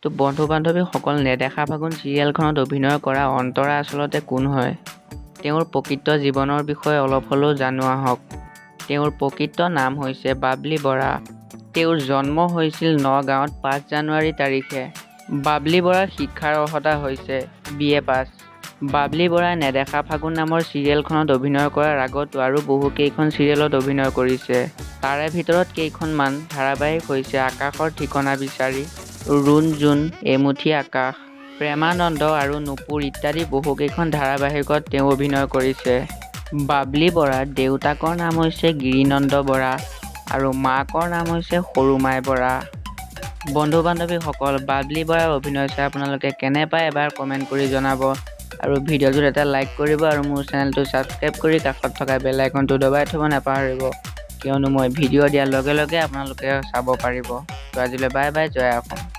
তো বন্ধু-বান্ধৱীসকল, নেদেখা ফাগুন চিৰিয়েলখনত অভিনয় কৰা অন্তৰা আচলতে কোন হয়? তেওঁৰ প্ৰকৃত জীৱনৰ বিষয়ে অলপ হ'লেও জানো আহক। তেওঁৰ প্ৰকৃত নাম হৈছে বাবলি বৰা। তেওঁৰ জন্ম হৈছিল নগাঁৱত ৫ জানুৱাৰী তাৰিখে। বাবলি বৰাৰ শিক্ষাৰ অৰ্হতা হৈছে BA পাছ। বাবলি বৰাই নেদেখা ফাগুন নামৰ চিৰিয়েলখনত অভিনয় কৰাৰ আগতো আৰু বহুকেইখন চিৰিয়েলত অভিনয় কৰিছে। তাৰে ভিতৰত কেইখনমান ধাৰাবাহিক হৈছে আকাশৰ ঠিকনা বিচাৰি, ৰুণ জোন, এমুঠি আকাশ, প্ৰেমানন্দ আৰু নুপুৰ ইত্যাদি বহুকেইখন ধাৰাবাহিকত তেওঁ অভিনয় কৰিছে। বাবলি বৰাৰ দেউতাকৰ নাম হৈছে গিৰিনন্দ বৰা আৰু মাকৰ নাম হৈছে সৰুমাই বৰা। বন্ধু-বান্ধৱীসকল, বাবলি বৰাৰ অভিনয় চাই আপোনালোকে কেনে পায় এবাৰ কমেণ্ট কৰি জনাব আৰু ভিডিঅ'টোত এটা লাইক কৰিব আৰু মোৰ চেনেলটো ছাবস্ক্ৰাইব কৰি কাষত থকা বেল আইকনটো দবাই থ'ব নাপাহৰিব, কিয়নো মই ভিডিঅ' দিয়াৰ লগে লগে আপোনালোকে চাব পাৰিব। তো আজিলৈ বাই বাই, জয় অসম।